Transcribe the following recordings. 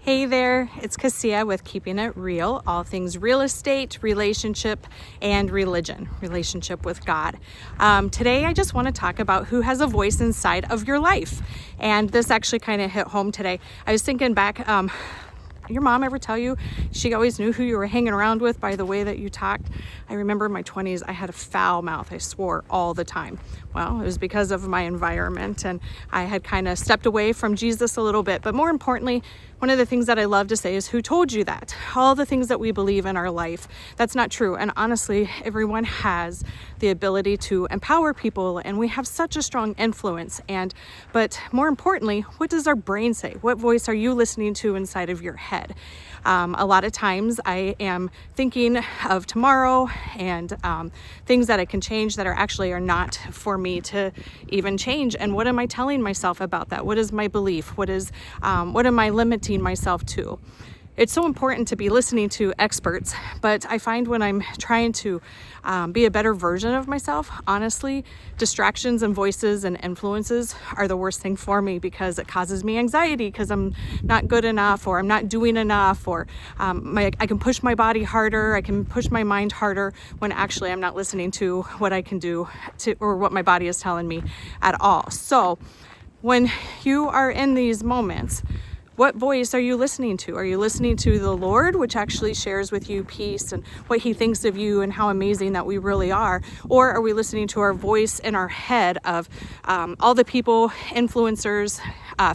Hey there, it's Cassia with Keeping It Real, all things real estate, relationship, and religion, relationship with God. Today, I just want to talk about who has a voice inside of your life. And this actually kind of hit home today. I was thinking back, your mom ever tell you she always knew who you were hanging around with by the way that you talked? I remember in my 20s, I had a foul mouth. I swore all the time. Well, it was because of my environment, and I had kind of stepped away from Jesus a little bit. But more importantly, one of the things that I love to say is, who told you that? All the things that we believe in our life, that's not true. And honestly, everyone has the ability to empower people, and we have such a strong influence. But more importantly, what does our brain say? What voice are you listening to inside of your head? A lot of times I am thinking of tomorrow and things that I can change that are not for me to even change. And what am I telling myself about that? What is my belief? What am I limiting myself to? It's so important to be listening to experts, but I find when I'm trying to be a better version of myself, honestly, distractions and voices and influences are the worst thing for me, because it causes me anxiety because I'm not good enough, or I'm not doing enough, or I can push my body harder, I can push my mind harder, when actually I'm not listening to what I can do or what my body is telling me at all. So when you are in these moments, what voice are you listening to? Are you listening to the Lord, which actually shares with you peace and what he thinks of you and how amazing that we really are? Or are we listening to our voice in our head of all the people, influencers,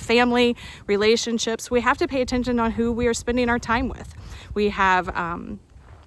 family, relationships? We have to pay attention on who we are spending our time with. We have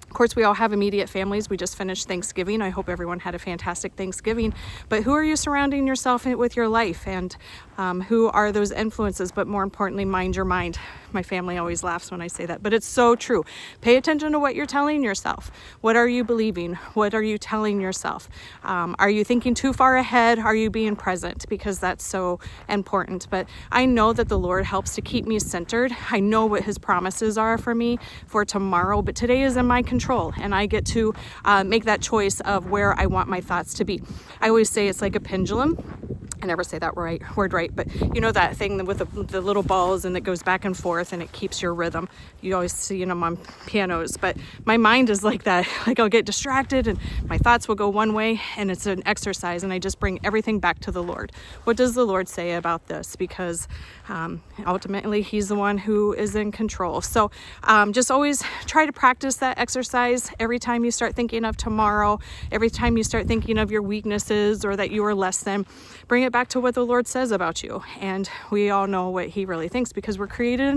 of course, we all have immediate families. We just finished Thanksgiving. I hope everyone had a fantastic Thanksgiving. But who are you surrounding yourself with your life? And who are those influences? But more importantly, mind your mind. My family always laughs when I say that, but it's so true. Pay attention to what you're telling yourself. What are you believing? What are you telling yourself? Are you thinking too far ahead? Are you being present? Because that's so important. But I know that the Lord helps to keep me centered. I know what his promises are for me for tomorrow, but today is in my control, and I get to make that choice of where I want my thoughts to be. I always say it's like a pendulum. I never say that word right, but you know that thing with the little balls, and it goes back and forth and it keeps your rhythm. You always see them on pianos, but my mind is like that. Like, I'll get distracted and my thoughts will go one way, and it's an exercise, and I just bring everything back to the Lord. What does the Lord say about this? Because ultimately he's the one who is in control. So just always try to practice that exercise every time you start thinking of tomorrow, every time you start thinking of your weaknesses or that you are less than. Bring it back to what the Lord says about you. And we all know what he really thinks, because we're created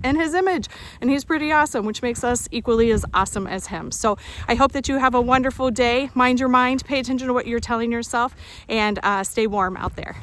in his image, and he's pretty awesome, which makes us equally as awesome as him. So I hope that you have a wonderful day. Mind your mind, pay attention to what you're telling yourself, and stay warm out there.